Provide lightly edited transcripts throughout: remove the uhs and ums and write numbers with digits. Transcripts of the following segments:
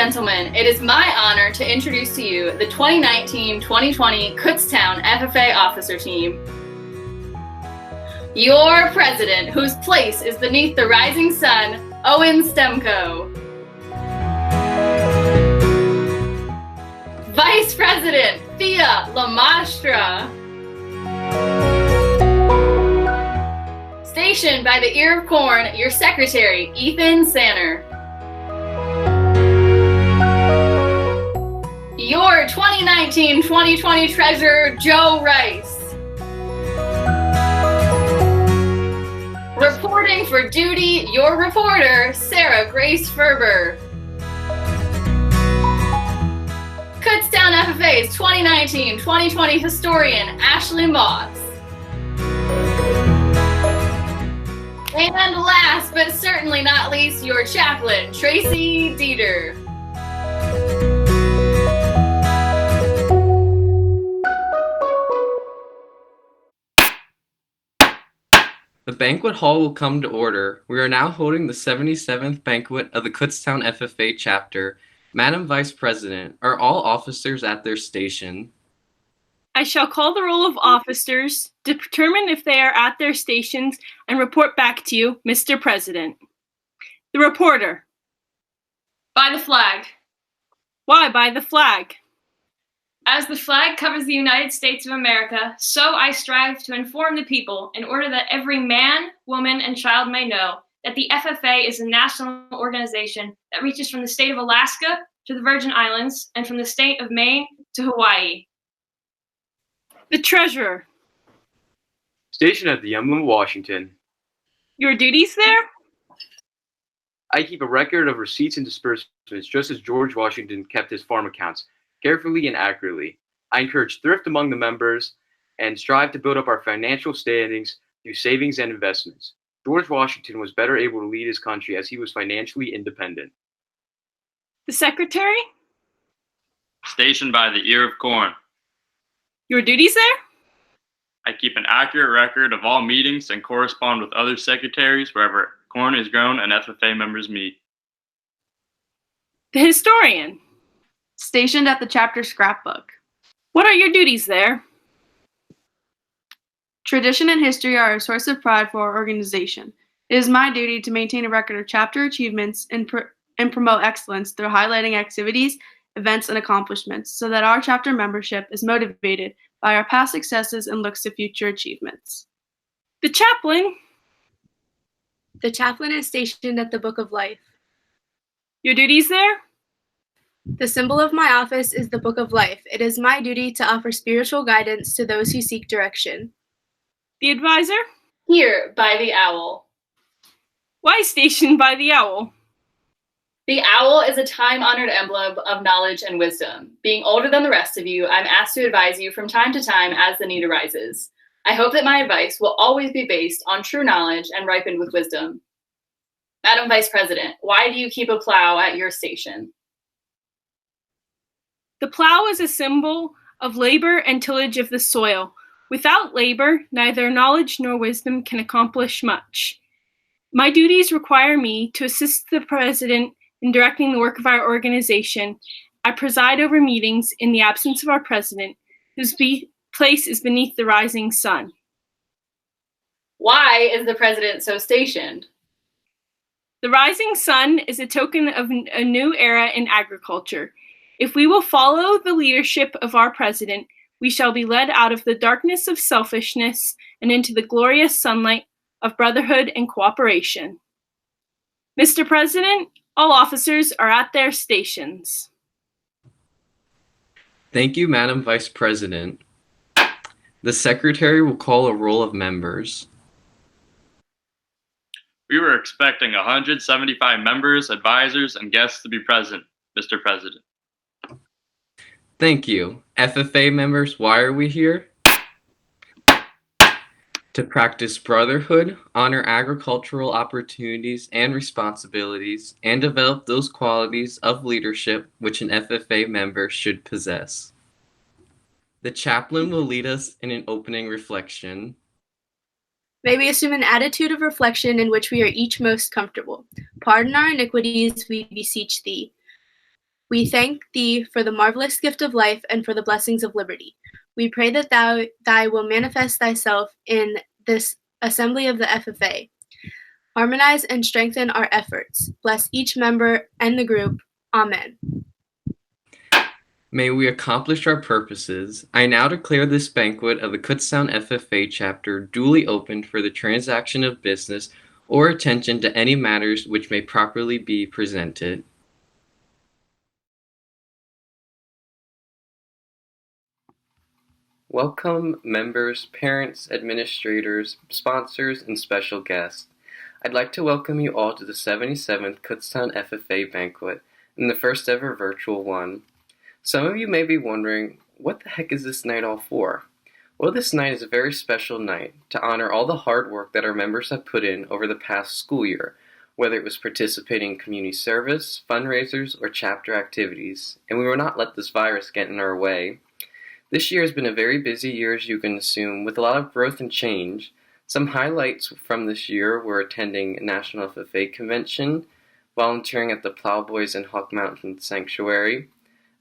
gentlemen, it is my honor to introduce to you the 2019-2020 Kutztown FFA Officer Team. Your president, whose place is beneath the rising sun, Owen Stemko. Vice President, Thea Lamastra. Stationed by the ear of corn, your secretary, Ethan Sanner. Your 2019-2020 treasurer, Joe Rice. Reporting for duty, your reporter, Sarah Grace Ferber. Kutztown FFA's 2019-2020 historian, Ashley Moss. And last but certainly not least, your chaplain, Tracy Dieter. The banquet hall will come to order. We are now holding the 77th banquet of the Kutztown FFA chapter. Madam Vice President, are all officers at their station? I shall call the roll of officers, determine if they are at their stations, and report back to you, Mr. President. The reporter. By the flag. Why by the flag? As the flag covers the United States of America, so I strive to inform the people in order that every man, woman, and child may know that the FFA is a national organization that reaches from the state of Alaska to the Virgin Islands and from the state of Maine to Hawaii. The treasurer. Stationed at the Emblem, Washington. Your duties there? I keep a record of receipts and disbursements just as George Washington kept his farm accounts, carefully and accurately. I encourage thrift among the members and strive to build up our financial standings through savings and investments. George Washington was better able to lead his country as he was financially independent. The secretary? Stationed by the ear of corn. Your duties there? I keep an accurate record of all meetings and correspond with other secretaries wherever corn is grown and FFA members meet. The historian. Stationed at the chapter scrapbook. What are your duties there? Tradition and history are a source of pride for our organization. It is my duty to maintain a record of chapter achievements and promote excellence through highlighting activities, events, and accomplishments so that our chapter membership is motivated by our past successes and looks to future achievements. The chaplain. The chaplain is stationed at the Book of Life. Your duties there? The symbol of my office is the Book of Life. It is my duty to offer spiritual guidance to those who seek direction. The advisor? Here by the owl. Why stationed by the owl? The owl is a time-honored emblem of knowledge and wisdom. Being older than the rest of you, I'm asked to advise you from time to time as the need arises. I hope that my advice will always be based on true knowledge and ripened with wisdom. Madam Vice President, why do you keep a plow at your station? The plow is a symbol of labor and tillage of the soil. Without labor, neither knowledge nor wisdom can accomplish much. My duties require me to assist the President in directing the work of our organization. I preside over meetings in the absence of our President, whose place is beneath the rising sun. Why is the President so stationed? The rising sun is a token of a new era in agriculture. If we will follow the leadership of our President, we shall be led out of the darkness of selfishness and into the glorious sunlight of brotherhood and cooperation. Mr. President, all officers are at their stations. Thank you, Madam Vice President. The Secretary will call a roll of members. We were expecting 175 members, advisors, and guests to be present, Mr. President. Thank you. FFA members, why are we here? To practice brotherhood, honor agricultural opportunities and responsibilities, and develop those qualities of leadership which an FFA member should possess. The chaplain will lead us in an opening reflection. May we assume an attitude of reflection in which we are each most comfortable. Pardon our iniquities, we beseech thee. We thank thee for the marvelous gift of life and for the blessings of liberty. We pray that thy will manifest thyself in this assembly of the FFA. Harmonize and strengthen our efforts. Bless each member and the group. Amen. May we accomplish our purposes. I now declare this banquet of the Kutztown FFA chapter duly opened for the transaction of business or attention to any matters which may properly be presented. Welcome members, parents, administrators, sponsors, and special guests. I'd like to welcome you all to the 77th Kutztown FFA Banquet and the first ever virtual one. Some of you may be wondering, what the heck is this night all for? Well, this night is a very special night to honor all the hard work that our members have put in over the past school year, whether it was participating in community service, fundraisers, or chapter activities, and we will not let this virus get in our way. This year has been a very busy year, as you can assume, with a lot of growth and change. Some highlights from this year were attending National FFA Convention, volunteering at the Plowboys and Hawk Mountain Sanctuary,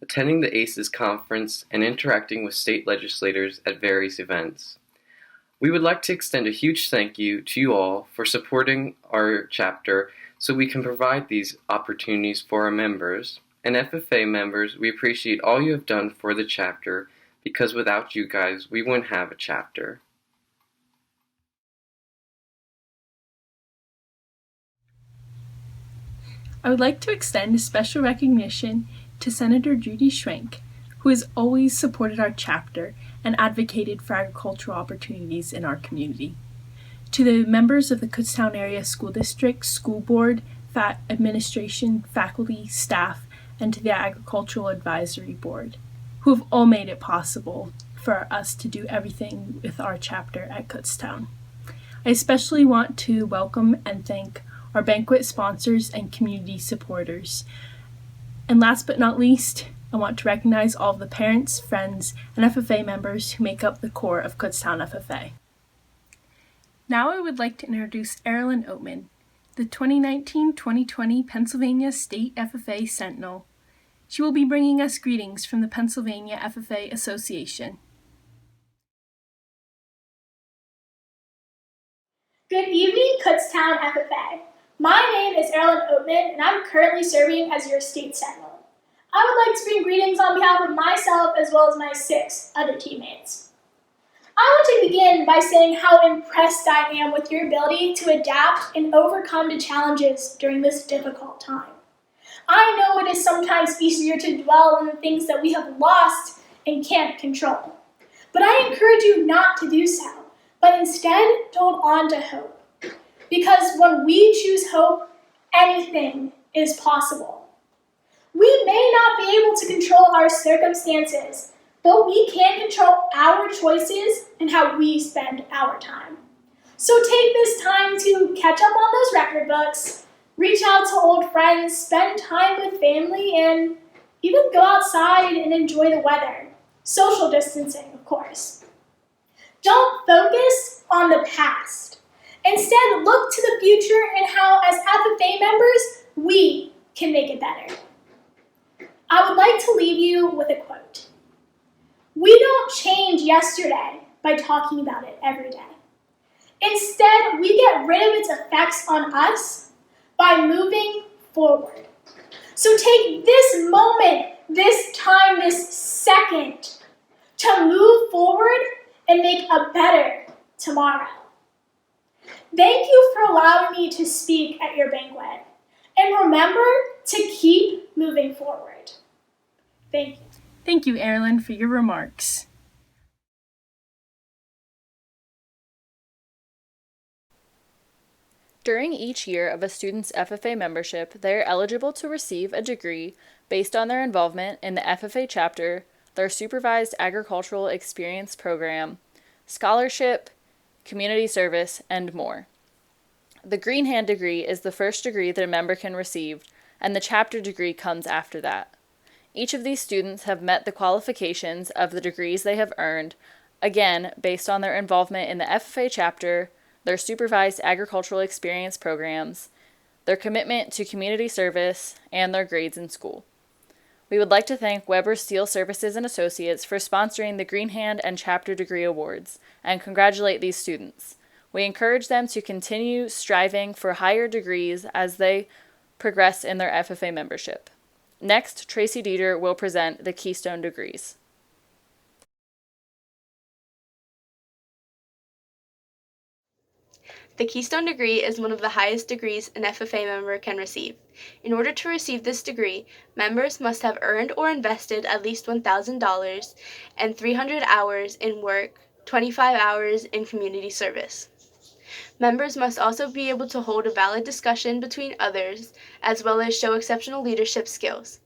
attending the ACES Conference, and interacting with state legislators at various events. We would like to extend a huge thank you to you all for supporting our chapter so we can provide these opportunities for our members. And FFA members, we appreciate all you have done for the chapter, because without you guys, we wouldn't have a chapter. I would like to extend a special recognition to Senator Judy Schwenk, who has always supported our chapter and advocated for agricultural opportunities in our community. To the members of the Kutztown Area School District, School Board, Administration, faculty, staff, and to the Agricultural Advisory Board, who have all made it possible for us to do everything with our chapter at Kutztown. I especially want to welcome and thank our banquet sponsors and community supporters. And last but not least, I want to recognize all of the parents, friends, and FFA members who make up the core of Kutztown FFA. Now I would like to introduce Erilyn Oatman, the 2019-2020 Pennsylvania State FFA Sentinel. She will be bringing us greetings from the Pennsylvania FFA Association. Good evening, Kutztown FFA. My name is Erilyn Oatman, and I'm currently serving as your state sentinel. I would like to bring greetings on behalf of myself as well as my 6 other teammates. I want to begin by saying how impressed I am with your ability to adapt and overcome the challenges during this difficult time. I know it is sometimes easier to dwell on the things that we have lost and can't control. But I encourage you not to do so, but instead to hold on to hope. Because when we choose hope, anything is possible. We may not be able to control our circumstances, but we can control our choices and how we spend our time. So take this time to catch up on those record books, reach out to old friends, spend time with family, and even go outside and enjoy the weather. Social distancing, of course. Don't focus on the past. Instead, look to the future and how, as FFA members, we can make it better. I would like to leave you with a quote. We don't change yesterday by talking about it every day. Instead, we get rid of its effects on us by moving forward. So take this moment, this time, this second to move forward and make a better tomorrow. Thank you for allowing me to speak at your banquet. And remember to keep moving forward. Thank you. Thank you, Erilyn, for your remarks. During each year of a student's FFA membership, they are eligible to receive a degree based on their involvement in the FFA chapter, their supervised agricultural experience program, scholarship, community service, and more. The Green Hand degree is the first degree that a member can receive, and the chapter degree comes after that. Each of these students have met the qualifications of the degrees they have earned, again, based on their involvement in the FFA chapter, their supervised agricultural experience programs, their commitment to community service, and their grades in school. We would like to thank Weber Steel Services and Associates for sponsoring the Green Hand and Chapter Degree Awards and congratulate these students. We encourage them to continue striving for higher degrees as they progress in their FFA membership. Next, Tracy Dieter will present the Keystone Degrees. The Keystone degree is one of the highest degrees an FFA member can receive. In order to receive this degree, members must have earned or invested at least $1,000 and 300 hours in work, 25 hours in community service. Members must also be able to hold a valid discussion between others, as well as show exceptional leadership skills.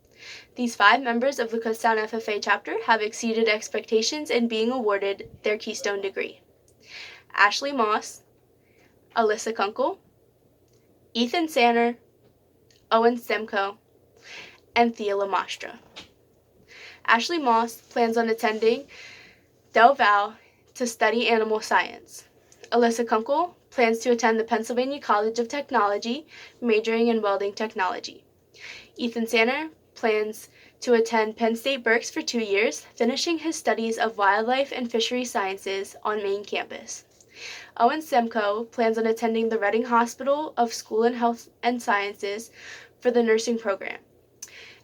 These 5 members of the Kutztown FFA chapter have exceeded expectations in being awarded their Keystone degree. Ashley Moss, Alyssa Kunkel, Ethan Sanner, Owen Stemko, and Thea Lamastra. Ashley Moss plans on attending Del Val to study animal science. Alyssa Kunkel plans to attend the Pennsylvania College of Technology, majoring in welding technology. Ethan Sanner plans to attend Penn State Berks for 2 years, finishing his studies of wildlife and fishery sciences on main campus. Owen Stemko plans on attending the Reading Hospital of School and Health and Sciences for the nursing program.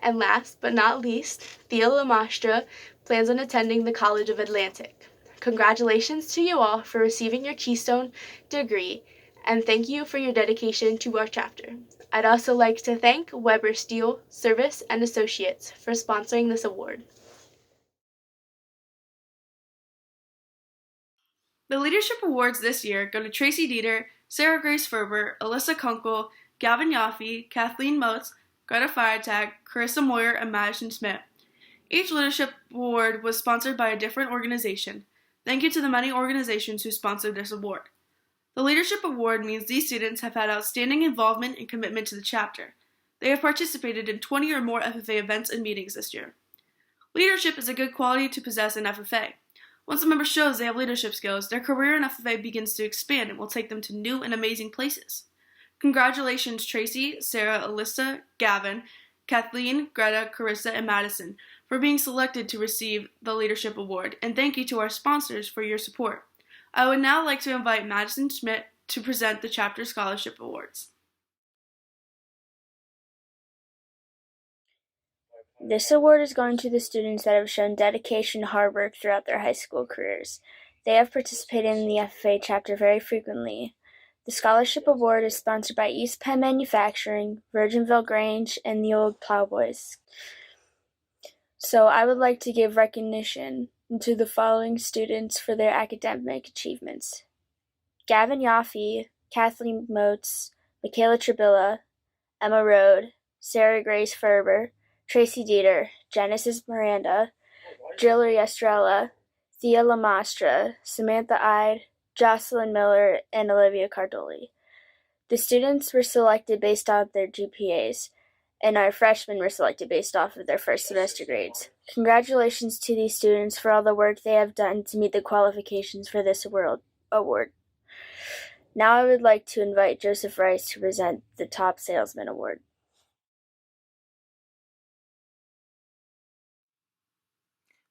And last but not least, Thea Lamastra plans on attending the College of Atlantic. Congratulations to you all for receiving your Keystone degree, and thank you for your dedication to our chapter. I'd also like to thank Weber Steel Service and Associates for sponsoring this award. The Leadership Awards this year go to Tracy Dieter, Sarah Grace Ferber, Alyssa Kunkel, Gavin Yaffe, Kathleen Motes, Greta Feiertag, Carissa Moyer, and Madison Schmidt. Each Leadership Award was sponsored by a different organization. Thank you to the many organizations who sponsored this award. The Leadership Award means these students have had outstanding involvement and commitment to the chapter. They have participated in 20 or more FFA events and meetings this year. Leadership is a good quality to possess in FFA. Once a member shows they have leadership skills, their career in FFA begins to expand and will take them to new and amazing places. Congratulations, Tracy, Sarah, Alyssa, Gavin, Kathleen, Greta, Carissa, and Madison for being selected to receive the Leadership Award, and thank you to our sponsors for your support. I would now like to invite Madison Schmidt to present the Chapter Scholarship Awards. This award is going to the students that have shown dedication and hard work throughout their high school careers. They have participated in the FFA chapter very frequently. The scholarship award is sponsored by East Penn Manufacturing, Virginville Grange, and the Old Plowboys. So I would like to give recognition to the following students for their academic achievements: Gavin Yaffe, Kathleen Motes, Michaela Trabilla, Emma Rode, Sarah Grace Ferber, Tracy Dieter, Genesis Miranda, Jillery Estrella, Thea Lamastra, Samantha Ide, Jocelyn Miller, and Olivia Cardoli. The students were selected based on their GPAs, and our freshmen were selected based off of their first semester grades. Congratulations to these students for all the work they have done to meet the qualifications for this award. Now I would like to invite Joseph Rice to present the Top Salesman Award.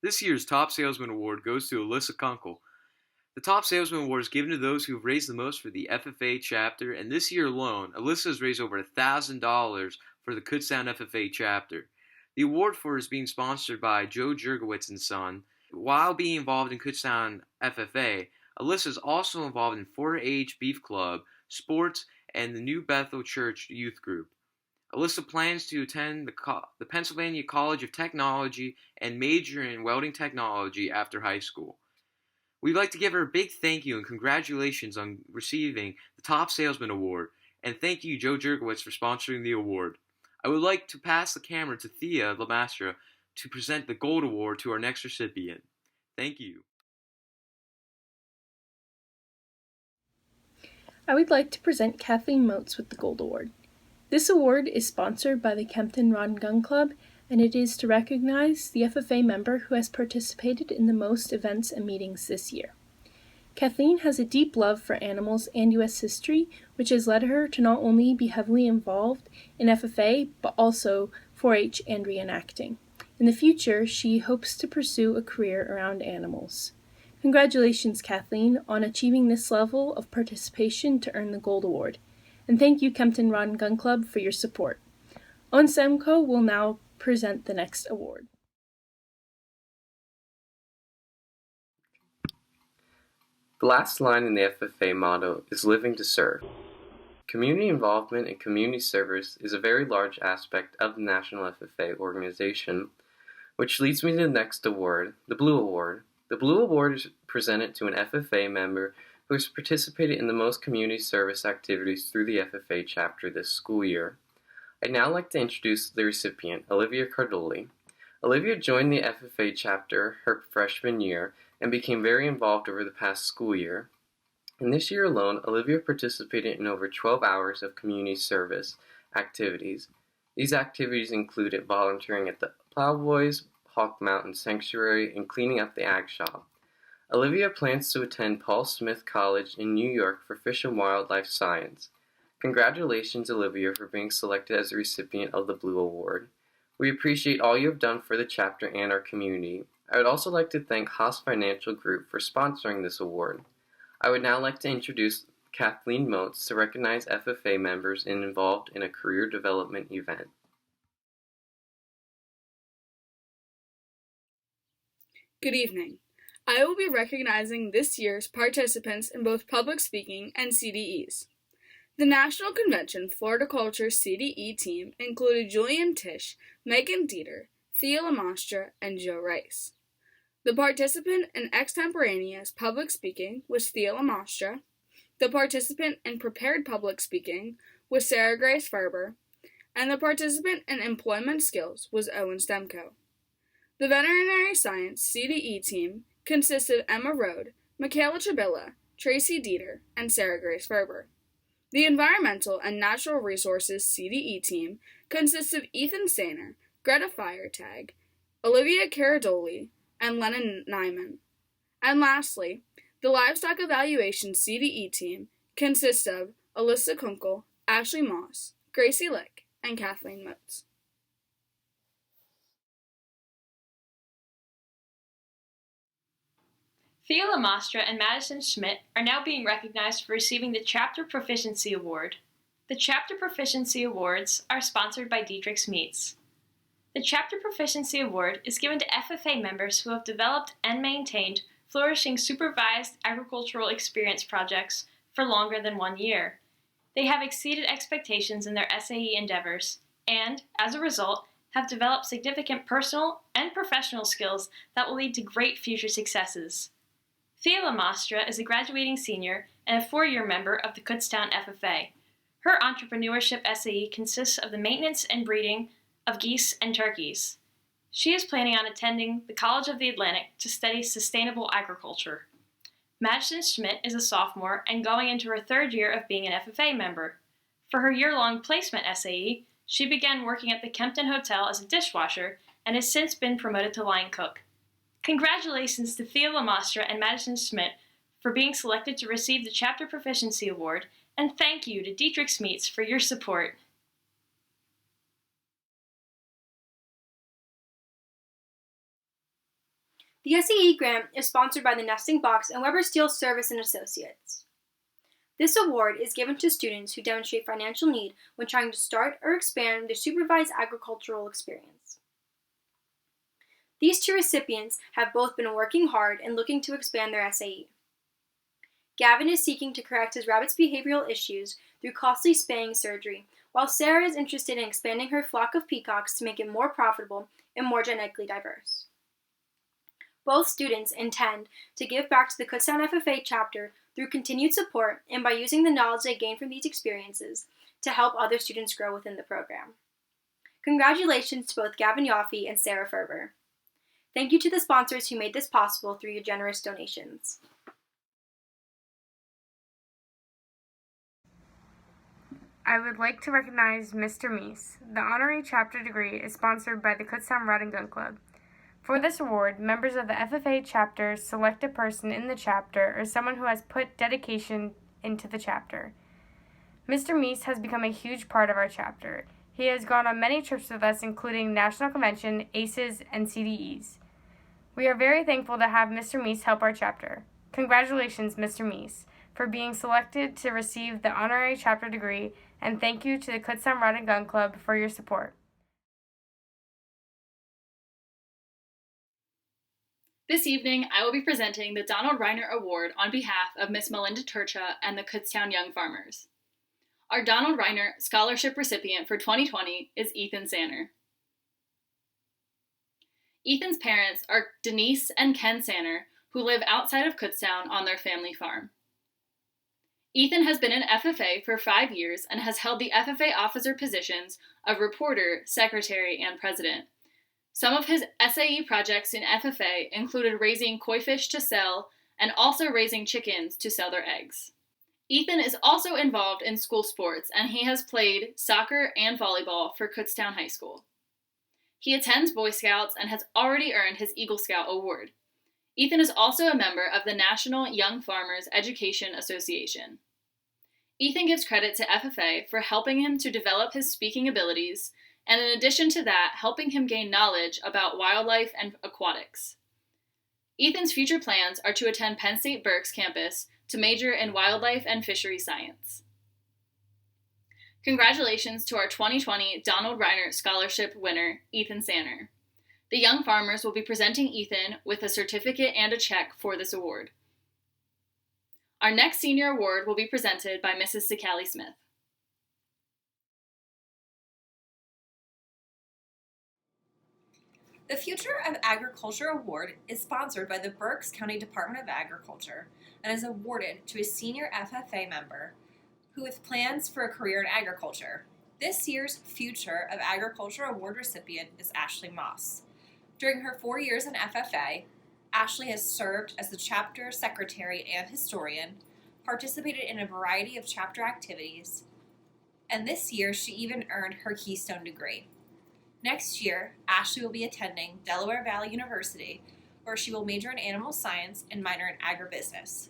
This year's Top Salesman Award goes to Alyssa Kunkel. The Top Salesman Award is given to those who have raised the most for the FFA chapter, and this year alone, Alyssa has raised over $1,000 for the Kutztown FFA chapter. The award for is being sponsored by Joe Jurgowitz and Son. While being involved in Kutztown FFA, Alyssa is also involved in 4-H Beef Club, sports, and the New Bethel Church youth group. Alyssa plans to attend the Pennsylvania College of Technology and major in welding technology after high school. We'd like to give her a big thank you and congratulations on receiving the Top Salesman Award, and thank you, Joe Jurgowitz, for sponsoring the award. I would like to pass the camera to Thea Lamastra to present the Gold Award to our next recipient. Thank you. I would like to present Kathleen Motes with the Gold Award. This award is sponsored by the Kempton Rod and Gun Club, and it is to recognize the FFA member who has participated in the most events and meetings this year. Kathleen has a deep love for animals and U.S. history, which has led her to not only be heavily involved in FFA, but also 4-H and reenacting. In the future, she hopes to pursue a career around animals. Congratulations, Kathleen, on achieving this level of participation to earn the Gold Award. And thank you, Kempton Rod and Gun Club, for your support. Owen Semco will now present the next award. The last line in the FFA motto is living to serve. Community involvement and community service is a very large aspect of the National FFA organization, which leads me to the next award, the Blue Award. The Blue Award is presented to an FFA member who has participated in the most community service activities through the FFA chapter this school year. I'd now like to introduce the recipient, Olivia Cardoli. Olivia joined the FFA chapter her freshman year and became very involved over the past school year. In this year alone, Olivia participated in over 12 hours of community service activities. These activities included volunteering at the Plowboys, Hawk Mountain Sanctuary, and cleaning up the ag shop. Olivia plans to attend Paul Smith College in New York for Fish and Wildlife Science. Congratulations, Olivia, for being selected as the recipient of the Blue Award. We appreciate all you have done for the chapter and our community. I would also like to thank Haas Financial Group for sponsoring this award. I would now like to introduce Kathleen Motes to recognize FFA members involved in a career development event. Good evening. I will be recognizing this year's participants in both public speaking and CDEs. The National Convention Floriculture CDE team included Julian Tisch, Megan Dieter, Thea Lamastra, and Joe Rice. The participant in extemporaneous public speaking was Thea Lamastra. The participant in prepared public speaking was Sarah Grace Ferber, and the participant in employment skills was Owen Stemco. The veterinary science CDE team consists of Emma Rode, Michaela Chabilla, Tracy Dieter, and Sarah Grace Ferber. The environmental and natural resources CDE team consists of Ethan Sainer, Greta Feiertag, Olivia Caradoli, and Lennon Nyman. And lastly, the livestock evaluation CDE team consists of Alyssa Kunkel, Ashley Moss, Gracie Lick, and Kathleen Motes. Thea Lamastra and Madison Schmidt are now being recognized for receiving the Chapter Proficiency Award. The Chapter Proficiency Awards are sponsored by Dietrich's Meats. The Chapter Proficiency Award is given to FFA members who have developed and maintained flourishing supervised agricultural experience projects for longer than 1 year. They have exceeded expectations in their SAE endeavors and, as a result, have developed significant personal and professional skills that will lead to great future successes. Thea Lamastra is a graduating senior and a 4-year member of the Kutztown FFA. Her entrepreneurship SAE consists of the maintenance and breeding of geese and turkeys. She is planning on attending the College of the Atlantic to study sustainable agriculture. Madison Schmidt is a sophomore and going into her 3rd year of being an FFA member. For her year-long placement SAE, she began working at the Kempton Hotel as a dishwasher and has since been promoted to line cook. Congratulations to Thea Lamastra and Madison Schmidt for being selected to receive the Chapter Proficiency Award, and thank you to Dietrich's Meats for your support. The SAE grant is sponsored by the Nesting Box and Weber Steel Service and Associates. This award is given to students who demonstrate financial need when trying to start or expand their supervised agricultural experience. These 2 recipients have both been working hard and looking to expand their SAE. Gavin is seeking to correct his rabbit's behavioral issues through costly spaying surgery, while Sarah is interested in expanding her flock of peacocks to make it more profitable and more genetically diverse. Both students intend to give back to the Kutztown FFA chapter through continued support and by using the knowledge they gain from these experiences to help other students grow within the program. Congratulations to both Gavin Yoffe and Sarah Ferber. Thank you to the sponsors who made this possible through your generous donations. I would like to recognize Mr. Meese. The honorary chapter degree is sponsored by the Kutztown Rod and Gun Club. For this award, members of the FFA chapter select a person in the chapter or someone who has put dedication into the chapter. Mr. Meese has become a huge part of our chapter. He has gone on many trips with us, including National Convention, ACES, and CDEs. We are very thankful to have Mr. Meese help our chapter. Congratulations, Mr. Meese, for being selected to receive the honorary chapter degree, and thank you to the Kutztown Rod and Gun Club for your support. This evening, I will be presenting the Donald Reiner Award on behalf of Miss Melinda Turcha and the Kutztown Young Farmers. Our Donald Reiner Scholarship recipient for 2020 is Ethan Sanner. Ethan's parents are Denise and Ken Sanner, who live outside of Kutztown on their family farm. Ethan has been in FFA for 5 years and has held the FFA officer positions of reporter, secretary, and president. Some of his SAE projects in FFA included raising koi fish to sell and also raising chickens to sell their eggs. Ethan is also involved in school sports, and he has played soccer and volleyball for Kutztown High School. He attends Boy Scouts and has already earned his Eagle Scout Award. Ethan is also a member of the National Young Farmers Education Association. Ethan gives credit to FFA for helping him to develop his speaking abilities, and in addition to that, helping him gain knowledge about wildlife and aquatics. Ethan's future plans are to attend Penn State Berks campus to major in wildlife and fishery science. Congratulations to our 2020 Donald Reiner Scholarship winner, Ethan Sanner. The Young Farmers will be presenting Ethan with a certificate and a check for this award. Our next senior award will be presented by Mrs. Sakali Smith. The Future of Agriculture Award is sponsored by the Berks County Department of Agriculture and is awarded to a senior FFA member who with plans for a career in agriculture. This year's Future of Agriculture Award recipient is Ashley Moss. During her 4 years in FFA, Ashley has served as the chapter secretary and historian, participated in a variety of chapter activities, and this year she even earned her Keystone degree. Next year, Ashley will be attending Delaware Valley University, where she will major in animal science and minor in agribusiness.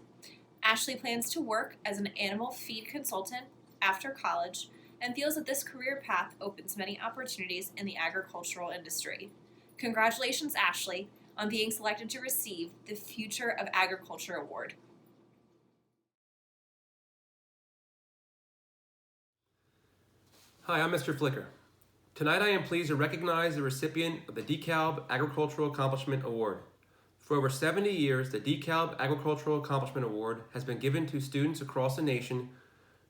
Ashley plans to work as an animal feed consultant after college and feels that this career path opens many opportunities in the agricultural industry. Congratulations, Ashley, on being selected to receive the Future of Agriculture Award. Hi, I'm Mr. Flicker. Tonight I am pleased to recognize the recipient of the DeKalb Agricultural Accomplishment Award. For over 70 years, the DeKalb Agricultural Accomplishment Award has been given to students across the nation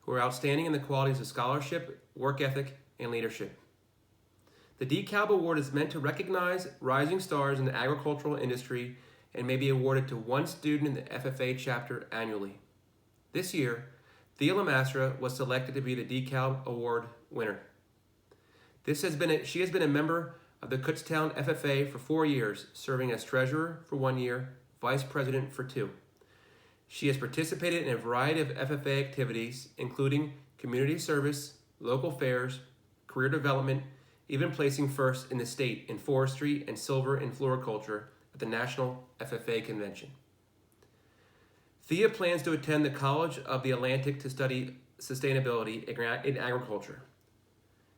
who are outstanding in the qualities of scholarship, work ethic, and leadership. The DeKalb Award is meant to recognize rising stars in the agricultural industry and may be awarded to one student in the FFA chapter annually. This year, Thea Lamastra was selected to be the DeKalb Award winner. She has been a member of the Kutztown FFA for 4 years, serving as treasurer for 1 year, vice president for 2. She has participated in a variety of FFA activities, including community service, local fairs, career development, even placing first in the state in forestry and silver in floriculture at the National FFA Convention. Thea plans to attend the College of the Atlantic to study sustainability in agriculture.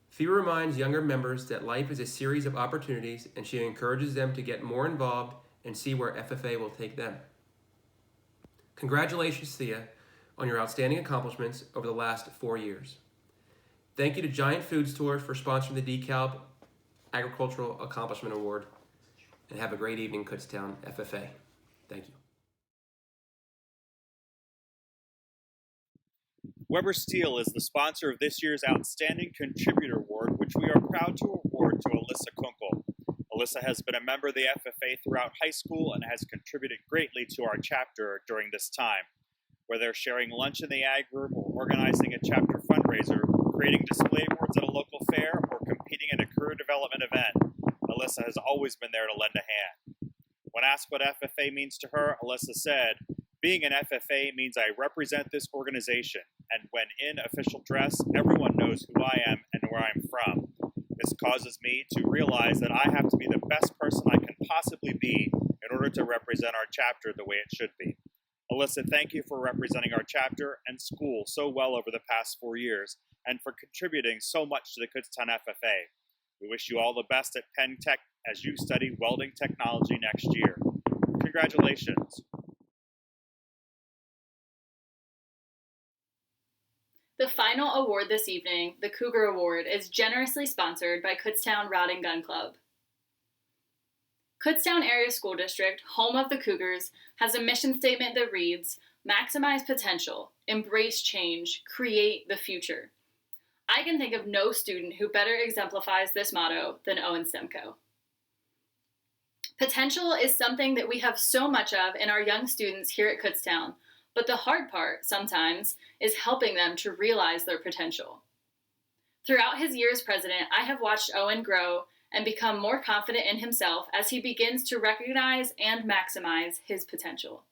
Thea reminds younger members that life is a series of opportunities, and she encourages them to get more involved and see where FFA will take them. Congratulations, Thea, on your outstanding accomplishments over the last 4 years. Thank you to Giant Food Store for sponsoring the DeKalb Agricultural Accomplishment Award, and have a great evening, Kutztown FFA. Thank you. Weber Steel is the sponsor of this year's Outstanding Contributor Award, which we are proud to award to Alyssa Kunkel. Alyssa has been a member of the FFA throughout high school and has contributed greatly to our chapter during this time. Whether sharing lunch in the Ag Room or organizing a chapter fundraiser, creating display boards at a local fair, or competing in a career development event, Alyssa has always been there to lend a hand. When asked what FFA means to her, Alyssa said, "Being an FFA means I represent this organization, and when in official dress, everyone knows who I am and where I'm from. This causes me to realize that I have to be the best person I can possibly be in order to represent our chapter the way it should be." Alyssa, thank you for representing our chapter and school so well over the past 4 years, and for contributing so much to the Kutztown FFA. We wish you all the best at Penn Tech as you study welding technology next year. Congratulations. The final award this evening, the Cougar Award, is generously sponsored by Kutztown Rod and Gun Club. Kutztown Area School District, home of the Cougars, has a mission statement that reads, "Maximize potential, embrace change, create the future." I can think of no student who better exemplifies this motto than Owen Stemko. Potential is something that we have so much of in our young students here at Kutztown, but the hard part, sometimes, is helping them to realize their potential. Throughout his year as president, I have watched Owen grow and become more confident in himself as he begins to recognize and maximize his potential.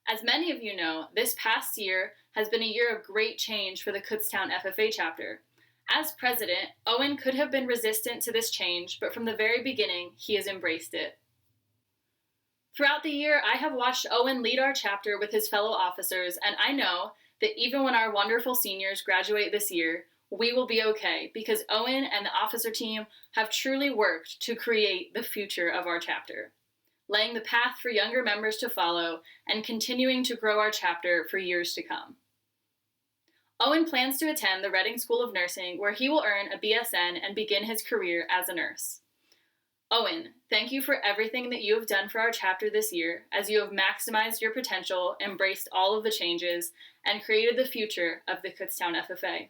As many of you know, this past year has been a year of great change for the Kutztown FFA chapter. As president, Owen could have been resistant to this change, but from the very beginning, he has embraced it. Throughout the year, I have watched Owen lead our chapter with his fellow officers, and I know that even when our wonderful seniors graduate this year, we will be okay because Owen and the officer team have truly worked to create the future of our chapter, laying the path for younger members to follow and continuing to grow our chapter for years to come. Owen plans to attend the Reading School of Nursing, where he will earn a BSN and begin his career as a nurse. Owen, thank you for everything that you have done for our chapter this year, as you have maximized your potential, embraced all of the changes, and created the future of the Kutztown FFA.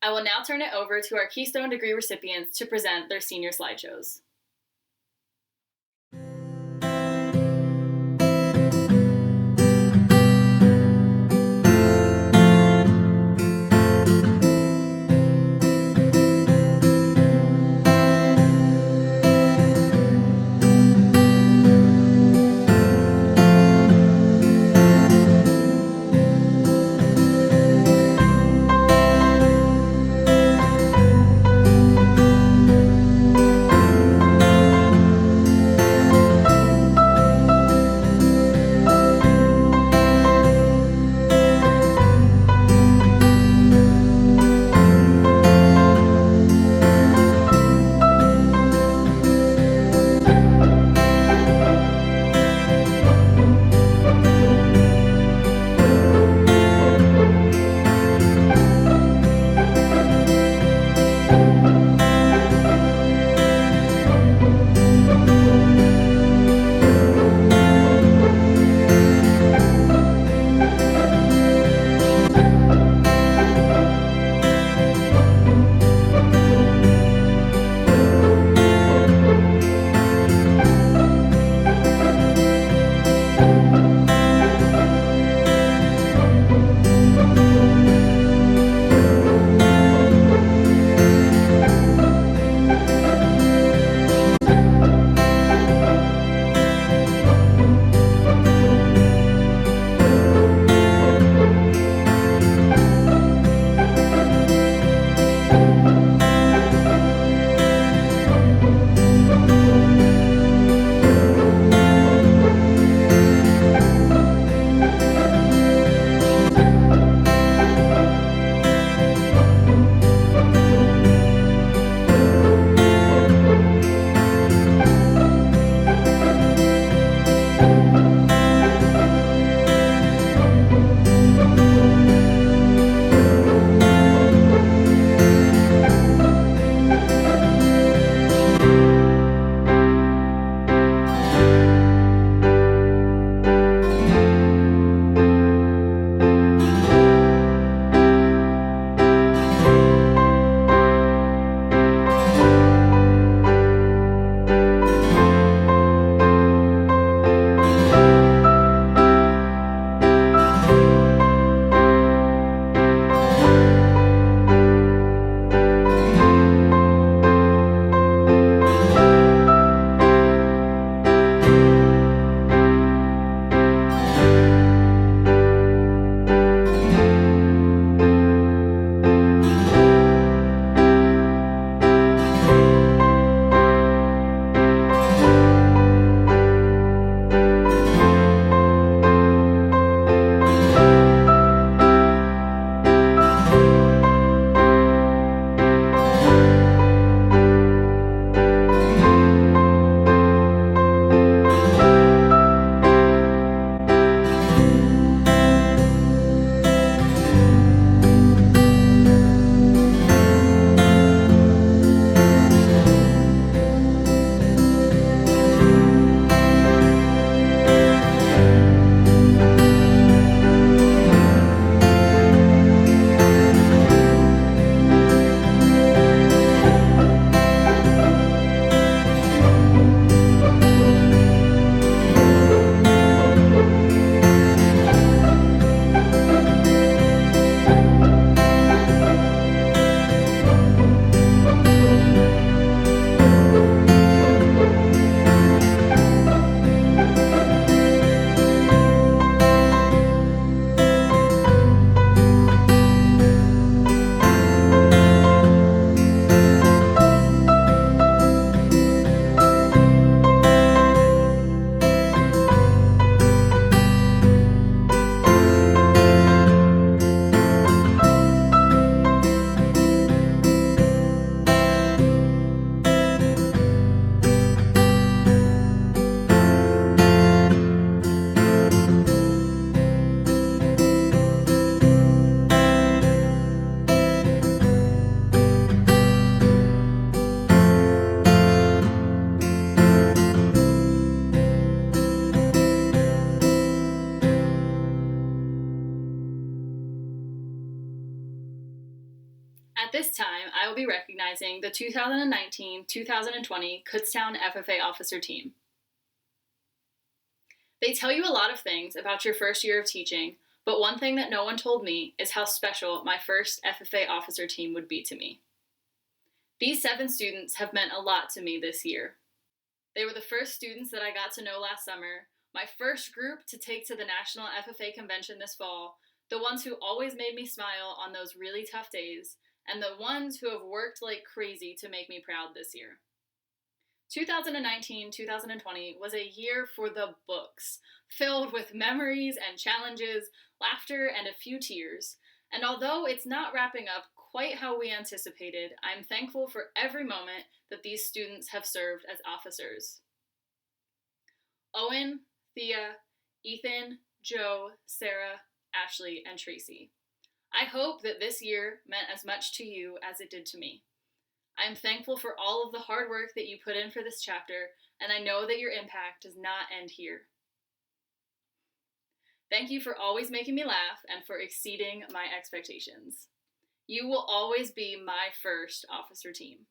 I will now turn it over to our Keystone Degree recipients to present their senior slideshows. this time, I will be recognizing the 2019-2020 Kutztown FFA Officer Team. They tell you a lot of things about your first year of teaching, but one thing that no one told me is how special my first FFA Officer Team would be to me. These 7 students have meant a lot to me this year. They were the first students that I got to know last summer, my first group to take to the National FFA Convention this fall, the ones who always made me smile on those really tough days, and the ones who have worked like crazy to make me proud this year. 2019-2020 was a year for the books, filled with memories and challenges, laughter, and a few tears. And although it's not wrapping up quite how we anticipated, I'm thankful for every moment that these students have served as officers. Owen, Thea, Ethan, Joe, Sarah, Ashley, and Tracy. I hope that this year meant as much to you as it did to me. I am thankful for all of the hard work that you put in for this chapter, and I know that your impact does not end here. Thank you for always making me laugh and for exceeding my expectations. You will always be my first officer team.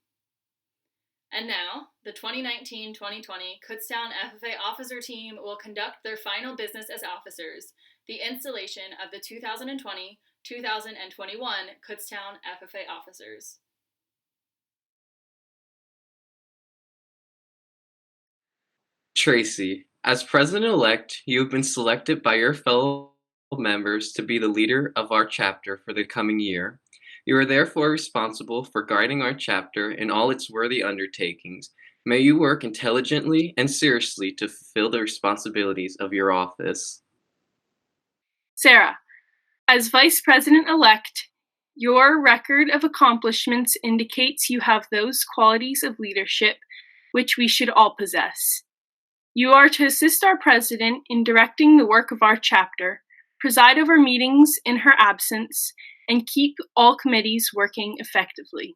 And now, the 2019-2020 Kutztown FFA Officer Team will conduct their final business as officers, the installation of the 2020-2021 Kutztown FFA officers. Tracy, as president-elect, you have been selected by your fellow members to be the leader of our chapter for the coming year. You are therefore responsible for guiding our chapter in all its worthy undertakings. May you work intelligently and seriously to fulfill the responsibilities of your office. Sarah, as Vice President-elect, your record of accomplishments indicates you have those qualities of leadership which we should all possess. You are to assist our President in directing the work of our chapter, preside over meetings in her absence, and keep all committees working effectively.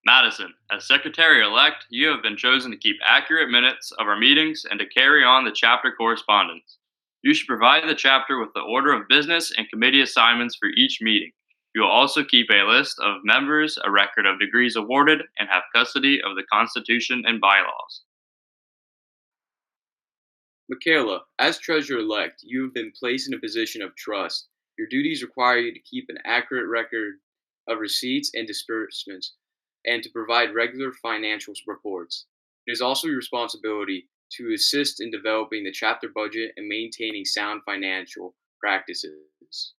Madison, as Secretary-elect, you have been chosen to keep accurate minutes of our meetings and to carry on the chapter correspondence. You should provide the chapter with the order of business and committee assignments for each meeting. You will also keep a list of members, a record of degrees awarded, and have custody of the Constitution and bylaws. Michaela, as treasurer-elect, you have been placed in a position of trust. Your duties require you to keep an accurate record of receipts and disbursements and to provide regular financial reports. It is also your responsibility to assist in developing the chapter budget and maintaining sound financial practices.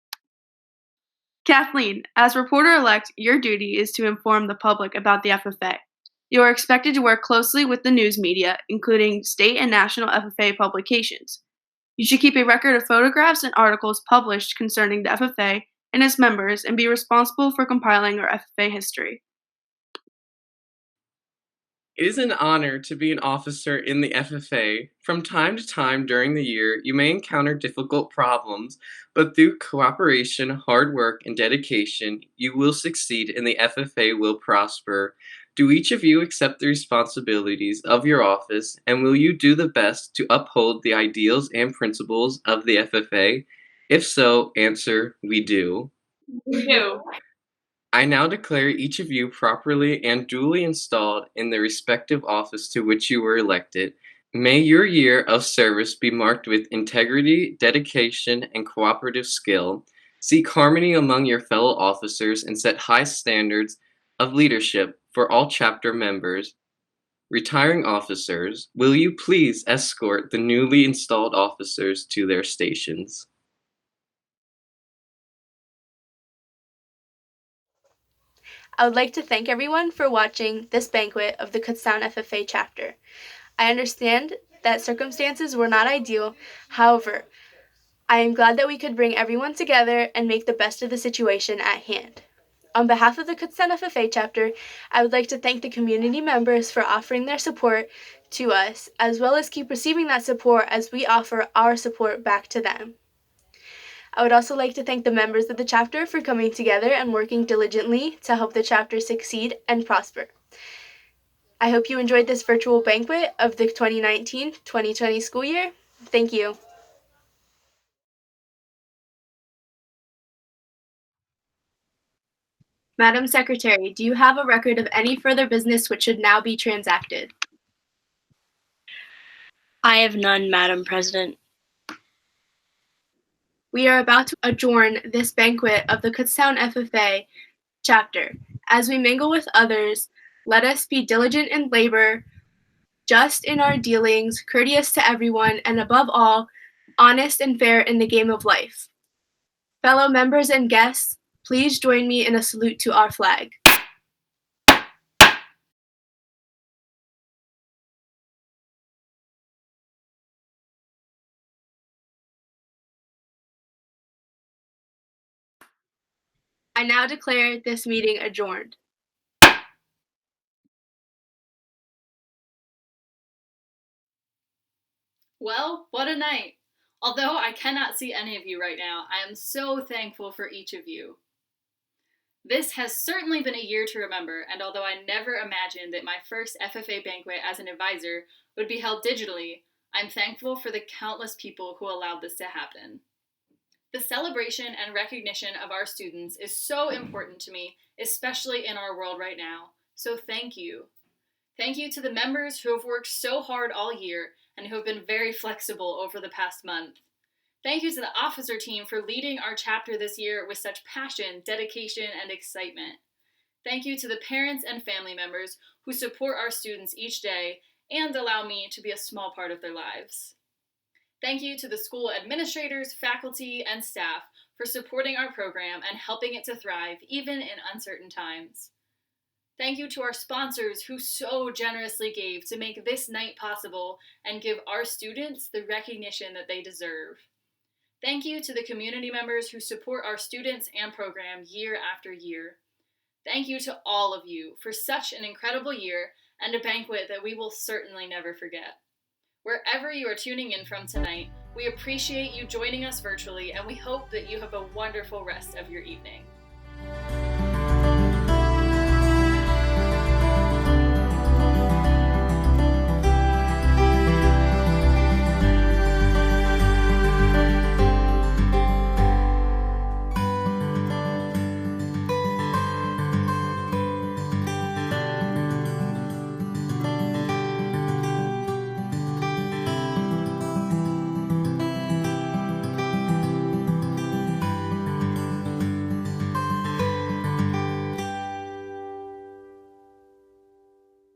Kathleen, as reporter-elect, your duty is to inform the public about the FFA. You are expected to work closely with the news media, including state and national FFA publications. You should keep a record of photographs and articles published concerning the FFA and its members and be responsible for compiling our FFA history. It is an honor to be an officer in the FFA. From time to time during the year, you may encounter difficult problems, but through cooperation, hard work, and dedication, you will succeed and the FFA will prosper. Do each of you accept the responsibilities of your office, and will you do the best to uphold the ideals and principles of the FFA? If so, answer, we do. We do. I now declare each of you properly and duly installed in the respective office to which you were elected. May your year of service be marked with integrity, dedication, and cooperative skill. Seek harmony among your fellow officers and set high standards of leadership for all chapter members. Retiring officers, will you please escort the newly installed officers to their stations? I would like to thank everyone for watching this banquet of the Kutztown FFA chapter. I understand that circumstances were not ideal. However, I am glad that we could bring everyone together and make the best of the situation at hand. On behalf of the Kutztown FFA chapter, I would like to thank the community members for offering their support to us, as well as keep receiving that support as we offer our support back to them. I would also like to thank the members of the chapter for coming together and working diligently to help the chapter succeed and prosper. I hope you enjoyed this virtual banquet of the 2019-2020 school year. Thank you. Madam Secretary, do you have a record of any further business which should now be transacted? I have none, Madam President. We are about to adjourn this banquet of the Kutztown FFA chapter. As we mingle with others, let us be diligent in labor, just in our dealings, courteous to everyone, and above all, honest and fair in the game of life. Fellow members and guests, please join me in a salute to our flag. I now declare this meeting adjourned. Well, what a night! Although I cannot see any of you right now, I am so thankful for each of you. This has certainly been a year to remember, and although I never imagined that my first FFA banquet as an advisor would be held digitally, I'm thankful for the countless people who allowed this to happen. The celebration and recognition of our students is so important to me, especially in our world right now, so thank you. Thank you to the members who have worked so hard all year and who have been very flexible over the past month. Thank you to the officer team for leading our chapter this year with such passion, dedication, and excitement. Thank you to the parents and family members who support our students each day and allow me to be a small part of their lives. Thank you to the school administrators, faculty, and staff for supporting our program and helping it to thrive even in uncertain times. Thank you to our sponsors who so generously gave to make this night possible and give our students the recognition that they deserve. Thank you to the community members who support our students and program year after year. Thank you to all of you for such an incredible year and a banquet that we will certainly never forget. Wherever you are tuning in from tonight, we appreciate you joining us virtually and we hope that you have a wonderful rest of your evening.